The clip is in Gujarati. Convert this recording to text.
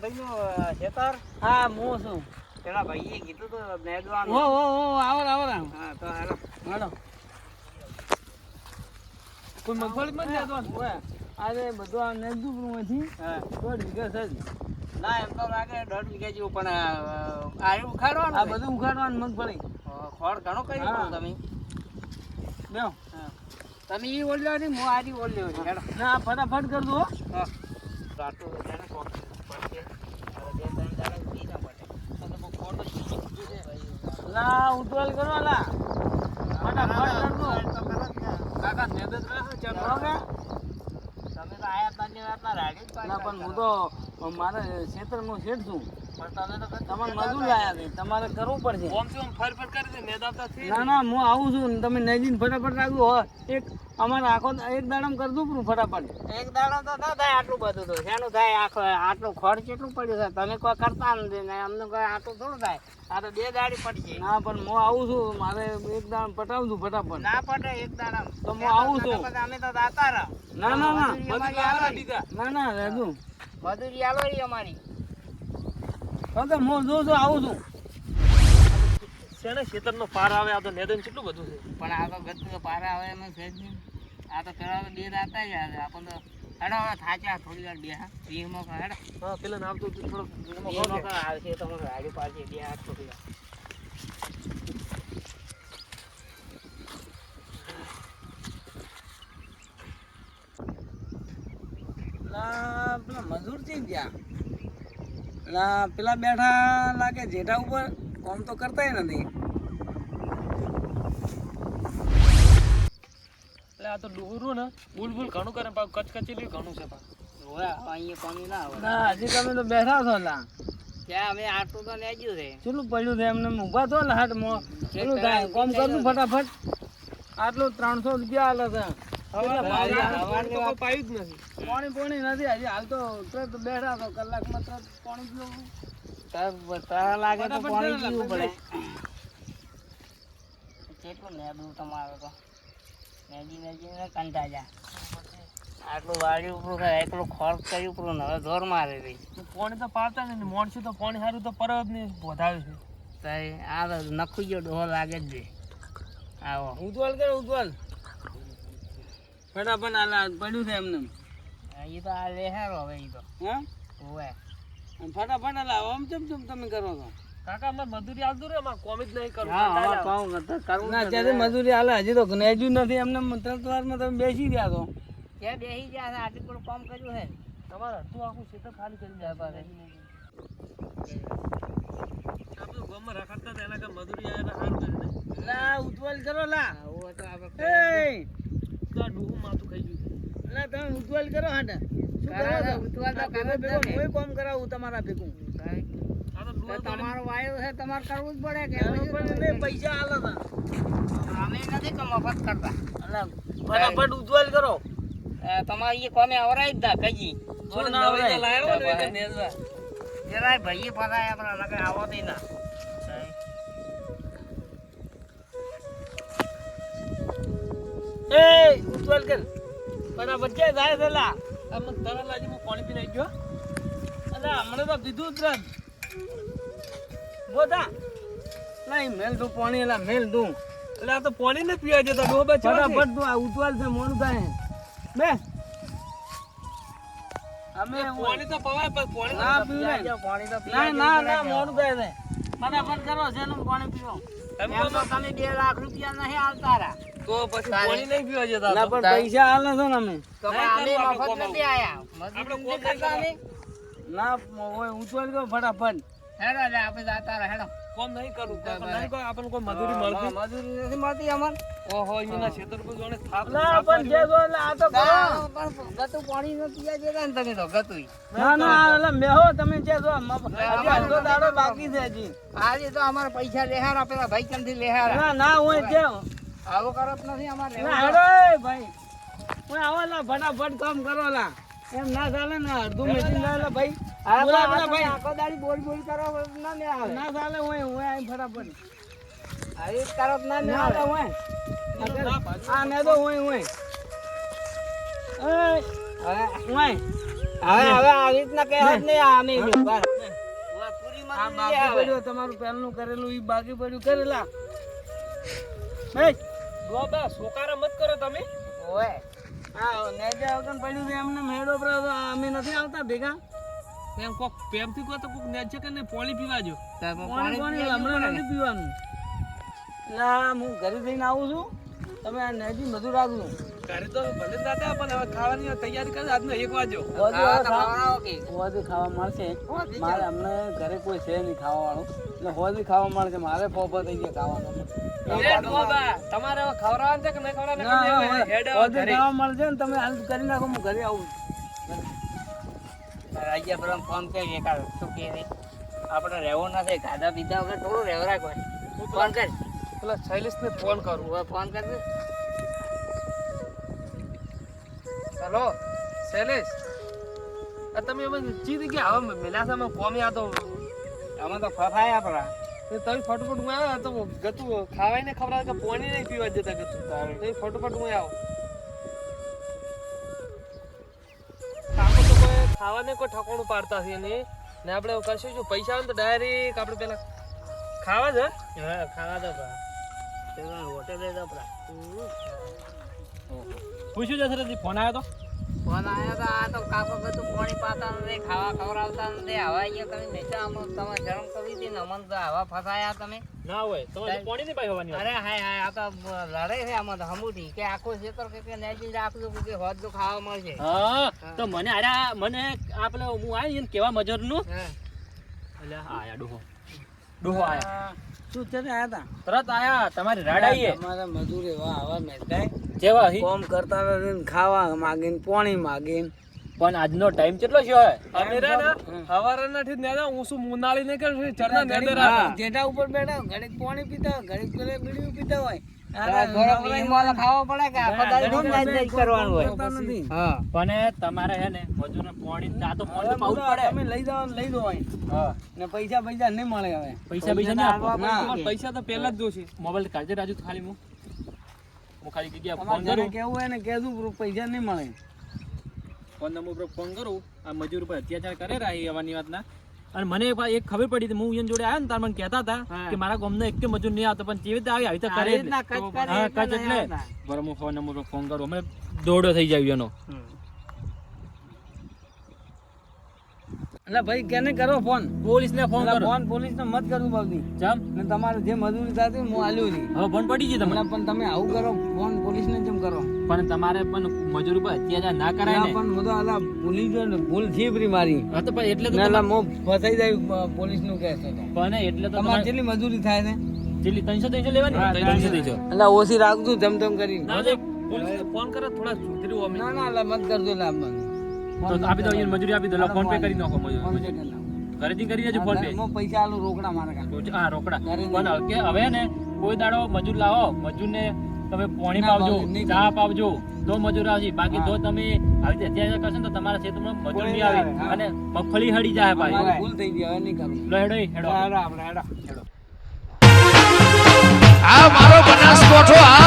ભાઈનું ખેતર? હા હું છું. પેલા ભાઈએ કીધું તો નેદવાનું. આવો હા તો હાલો. હાલો. કોઈ મગફળી માં નેદવાનું હોય આજે બધું આ નેદું માંથી હા 1.5 વીઘા છે. ના એમ તો લાગે 1.5 વીઘા જેવું પણ આ ઉખાડવાનું આ બધું ઉખાડવાનું મગફળી. ખોળ ઘણો કર્યું હા. તમે બેહો. તમે ઈ ઓલ્યો નહીં હું આજી ઓલ્યો છે હેડો. ના ફટાફટ કરજો હો. હા રાતો જાણે કોક પડશે હવે બે ત્રણ દાડા ઉડી ના પડે તો તો ખોળ તો ચીકી છે ભાઈ. લા ઉતવાલ કરો લા ફટાફટ કરજો. તો કરો જ ને. કાકા નેદ જ રહે છે ચલો કે તમે તો આયા તા ને રાતના રાડી જ ના પણ હું તો મારે ક્ષેત્રમાં શેઠ છું. પણ તમે તો તમારે મજૂર લાયા છે તમારે કરવું પડશે. ઓમ થી ઓમ ફર કરી દે નેદાવતા થી ના ના હું આવું છું ને તમે નેજીને ફટાફટ રાખજો હો. એક અમારે આખો એક દાડામાં કરી દઉં પૂરું ફટાફટ. એક દાડો તો ના થાય આટલું બધું તો શેનું થાય આખો આટલું ખોળ કેટલું પડ્યું છે તમે કોઈ કરતા નથી ને અમને કોઈ આટલું થોડું થાય આ તો 2 દાડી પડશે ના પણ હું આવું છું મારે એક દાડા પટાવું છું ફટાફટ. ના પડે એક દાડા તો હું આવું છું. અમે તો દાતા રહો ના ના ના મજૂરી ના ના રહેજો. મજૂરી આલો રહી અમારી તો હું જોઉં છું આવું છું. શેને ખેતરનો પાર આવે આ તો નેદન કેટલું બધું છે પણ આ તો ગતું પારા આવે એમ છે જ નહીં આ તો પેલા 2 દાતા જ આવે આપણને હેડો હવે થાચ્યા થોડી વાર બેહા વીમો હેડો હા પેલા નામ તો થોડો વીમો આવશે તો મને રાડ્યું પાડશે બે હાથ થોડી વાર લા પેલા મજૂર થઈ ગયા. લા પેલા બેઠા લાગે જેઠા ઉપર કોમ તો કરતાય નથી. એટલે આ તો ડોરું ને બુલબુલ ઘણું કરે પાછું કચકચેલી ઘણું છે પાછું હવે અહીંયા કોમી ના આવે ના હજી તમે તો બેઠા છો લા. ત્યાં અમે આટલું તો લેજ્યું છે ચેલું પડ્યું છે એમને ઊભા થો ને હાટ મો ચેલું થાય કોમ કરતું ફટાફટ. આટલું 300 રૂપિયા આલે છે. પાયું જ નથી પાણી નથી હજી હાલ તો તરત બેઠા તો કલાકમાં તરત પાણી પીવું. તારા લાગે તો ફટાફટ પાણી કરે પીવું પડે લાગે. કેટલું નેદું તમારે તો નેજી ને કંટા જા આટલું વાળી ઉપરું થાય એટલું ખોળ કરી ઉપરું ને હવે જોર મારે રહી પાણી તો પાડતા ને મોણસી તો પાણી સારું તો પરબ ને વધારે છે તારે આ તો નખું ગયો ડોહો લાગે જ છે આવો ઉતવાલ કરે ઉતવાલ ફટાફટ આલા પડ્યું છે એમને. એ તો આ લેહારો હવે એ તો હા હોવે ફટાફટ આલા આમ ચમ તમે કરો છો. કાકા અમારે મજૂરી આવતું રે અમારે કોમ જ નહીં કરવું હા હવે કંટાળા આવે. કહું કરવું ના જ્યારે મજૂરી આલે હજી તો નેજ્યું નથી એમને 3 વારમાં તમે બેસી રહ્યા છો. ત્યાં બેસી ગયા છે આટલું પણ કામ કર્યું છે તમારે હતું આખું ખેતર ખાલી કરી જાય પાછે આપણે ગામમાં રખડતા હતા એના કામ મજૂરી આવે એટલે સારું કરે ને લા ઉતવાલ કરો લા. આવું તો આપણે એ તો આ ડોહું માથું ખાઈ ગયું લા તમે ઉતવાલ કરો હાટ. શું કરો કરાવે, છો? ઉતવાલ તો આ કરે જ ભેગો ને. હું કામ કરાવું તમારા ભેગું. આ તો તો ડોહા તમારો વાયુ છે તમારે કરવું જ પડે કે એનો પણ એને પૈસા આલે તા. અમે નથી કે મફત કરતા અલા ફટાફટ ઉતવાલ કરો. તમારે એ કોમે આવરાય જ ના કજી શું ના આવરાય? લાવ્યો ને એટલે નેદવા. જરાય ભાઈ ફસાય આપણે નકર આવો દઈ ના એ ઉતવાલ કર ફટાફટ ક્યાં જાય છે લા. આ મને તરત લાગી હું પાણી પીને આવી ગયો અલા હમણાં તો કીધું તરત બોધા નહીં મેલ તું પાણી એલા મેલ તું એટલે આ તો પાણી ને પીવા જતા ડોહા બચવા ફટાફટ તું આ ઉતવાલ છે મોડું થાય બે અમે પાણી તો પવાય પણ પાણી ના પીવું નહીં. પાણી તો ના ના ના મોડું થાય છે ફટાફટ કરો છે એનું પાણી પીવો. એમ એમ તો તમે 2 લાખ રૂપિયા નહીં આવતા રા તો પછી પાણી નહીં પીવા જતા ના પણ પૈસા આલે છે ને અમે તો નહીં અમે કરવું આપણે મફત નથી આયા આપણે મજૂરી કોમ નથી કરતા અમે ના ઓય ઉતવાલ કરો ફટાફટ. હેડો એટલે આપણે જાતા રહે હેડો કોમ નહીં કરવું નહીં કોઈ આપણને કોઈ મજૂરી મળતી મજૂરી નથી મળતી અમાર ઓહો અહીંના ખેતર પર જોણે થાપ ના પણ જે જો એટલે આ તો કરો. ગતું પાણી નો પીવા જેતા ને તમે તો ગતું ના ના એટલે મેહો તમે જે જો હજી અડધો દાડો બાકી છે હજી. આજે તો અમારા પૈસા લેહારા પેલા ભાઈ કંથી લેહારા ના ના હોય જે આવો કરત નથી અમારે ના લેવું હેડો એ ભાઈ ઓય આવો લા ફટાફટ કામ કરો લા. એમ ના ચાલે ને અડધું મશીન ચાલે ભાઈ બોલા બોલા ભાઈ આખો દાડી બોલ બોલ કરો ના મે આવે ના ચાલે હોય હોય આઈ ફટાફટ આવી કરત ના મે ના આવે ચાલે હોય આ ને તો હોય હોય એ હોય હવે આવી રીતના કહેવત નહીં અમે બસ. પૂરી આ મજૂરી બાકી આવે. પડ્યું તમારું પહેલનું કરેલું ઈ બાકી પડ્યું કરેલા ભાઈ ગોબા સોકારા મત કરો તમે. ઓય. હા નેજા વગર પડ્યું છે એમને મેળો પર અમે નથી આવતા ભેગા એમ કોક પ્રેમથી કહો તો કોક નેજ છે કે ને પાણી પીવા જો. તાર પાણી પાણી હમણાં નથી પીવાનું ના હું ઘરે જઈને આવું છું તમે આ નેજી મજૂર રાખજો ઘરે તો ભલે જ નતા પણ હવે ખાવાની તૈયારી કરે આજનો 1 વાગ્યો. ખાવા તો ખવડાવો કે. હોવાથી ખાવા મળશે મારે અમને ઘરે કોઈ છે નહીં ખાવા વાળું એટલે હોવાથી ખાવા મળશે મારે ફોફા થઈ ગયા ખાવાનું એ ગોબા તમારે હવે ખવડાવવાનું છે કે નહીં ખવડાવવાનું? ના, તમે હવે હેડ હોવાથી ઘરે. ખાવા મળશે ને તમે હાલ કરી નાખો હું ઘરે આવું રાજ્ય પર ફોન કરી એકાદ શું કે છે? આપણે રહેવું નથી ખાધા પીધા વગર થોડું રહેવરા કોઈ. ફોન કર. પેલા શૈલેષને ફોન કરું. હવે ફોન કર દે. હેલો શૈલેષ, આ તમે હવે ચીધી ગયા હવે મેલાસામાં કોમી આ તો અમે તો ફફાય આપણા. તમે ફટોફટ હું આવ્યો તો ગતું ખાવાય ને ખવડાવે કે પાણી નહીં પીવા જતા ગતું તમે ફટોફટ હું આવો. કાકો તો કોઈ ખાવાને કોઈ ઠકોણું પાડતા છે નહીં ને આપણે એવું કરશું શું પૈસા આવે ને તો ડાયરેક્ટ આપણે પેલા ખાવા જ હા ખાવા દો પરા. હોટેલ દો પરા. પૂછ્યું જશે ફોન આવ્યો તો ફોન આવ્યો તો આ તો કાકો બધું પાણી પાતા નથી ખાવા ખવડાવતા નથી આવા અહીંયા તમે બેઠા અમને તમે શરમ કરી હતી ને અમને તો આવા ફસાયા તમે. ના હોય તમારે પાણી નહીં પાઈ હોવાની અરે હાય હાય આ તો લડે છે આમાં તો હમુથી કે આખો ખેતર કે નેજી રાખજો કે હોદ તો ખાવા મળશે. હા તો મને આર્યા મને આ પેલો હું આવી ને કેવા મજૂરનું હા. એટલે આયા ડોહો આયા શું છે ને આયા તરત આયા તમારી રાડ તા આવીએ તમારા મજૂર એવા આવા મેલતાય જેવા હી કોમ કરતા નથી ને ખાવા માગીને પાણી માગીને પણ આજનો ટાઈમ કેટલો છે અમે રે ને હવારના થી ને હું શું મુનાળી ને કે ચરના ને હા, જેઠા ઉપર બેઠા ઘડીક પાણી પીતા હોય, ઘડીક પેલે બીડીયું પીતા હોય થોડો બીમાર ખાવો પડે કે આખો દાડો નેજ કરવાનું હોય. કરતા નથી. હા. પણ તમારે હે ને મજૂરને પાણી ચા તો પાણી તો પાવું જ તમે પડે લઈ જાઓ ને લઈ દો અહીં. હા ને પૈસા પૈસા નહીં મળે હવે પૈસા પૈસા નહીં આપો ના. પણ પૈસા તો પહેલા જ જોશે મોબાઈલ કાઢજે રાજુ તો ખાલી હું ખાલી જગ્યા ફોન તમારે ઘરે કરું કેવું હોય ને કહેજો પૈસા નહીં મળે ફોન નંબર પર ફોન કરું આ મજૂર પર અત્યાચાર કરે રહી આવવાની વાતના અને મને એક ખબર પડી હતી હું એની જોડે આવ્યો ને તાર મને કહેતા હતા કે મારા ગામનો એક મજૂર નહીં આવતો પણ કેવી રીતે આવી આવી તો કરે જ. રીતના કચ કરે હા એટલે કચ એટલે નહીં આવતા. બરાબર હું ફોન નંબર પર ફોન કરું અમે દોડો થઈ જાય એનો હમ. એટલે ભાઈ કેને કરો ફોન પોલીસ ને ફોન કરો ફોન પોલીસ ને મત કરવું બાબતી ચમ ને તમારે જે મજૂરી થતી હું આલ્યું નહીં હવે ફોન પડી ગઈ તમને હમણાં પણ તમે આવું કરો ફોન પોલીસ ને જેમ કરો પણ તમારે પણ મજૂર ઉપર અત્યાચાર ના કરાય ના, ને પણ હું તો આલા ભૂલી ગયો ને ભૂલ થી ફરી મારી હા તો પણ એટલે તો ના તમારે- મો ફસાઈ જાય પોલીસ નું કહેતો તો પણ એટલે તો તમારે તમારે કેટલી મજૂરી થાય છે જેટલી 300 લેવાની હા, 300 એટલે ઓછી રાખજો જમ તેમ કરીને ના જે પોલીસને ફોન કરે થોડા સુધર્યું અમે ના ના એટલે મત કરજો એટલે આપવાનું તો આપી દો એને મજૂરી આપી દો ફોન પે કરી નાખો ફોન પે મજૂરી કરી નાખો. ઘરેથી કરી દેજો ફોન પે હું પૈસા આલું રોકડા મારા કાંઈ. હા રોકડા ઘરે પણ કે હવે ને કોઈ દાડો મજૂર લાવો મજૂરને તમે પાણી ના પાવજો પાવજો, નહીં ચા પાવજો તો મજૂર આવશે બાકી તો તમે આવી રીતે અત્યારે કરશો ને તો તમારા ક્ષેત્રમાં મજૂર કોઈ નહીં આવે આવે, હા. અને મગફળી હળી જાય ભાઈ મારી ભૂલ થઈ ગઈ હવે નહીં કરું લો હેડો હેડો હેડો આપણે હેડો હેડો આ મારો બનાસકોઠો આ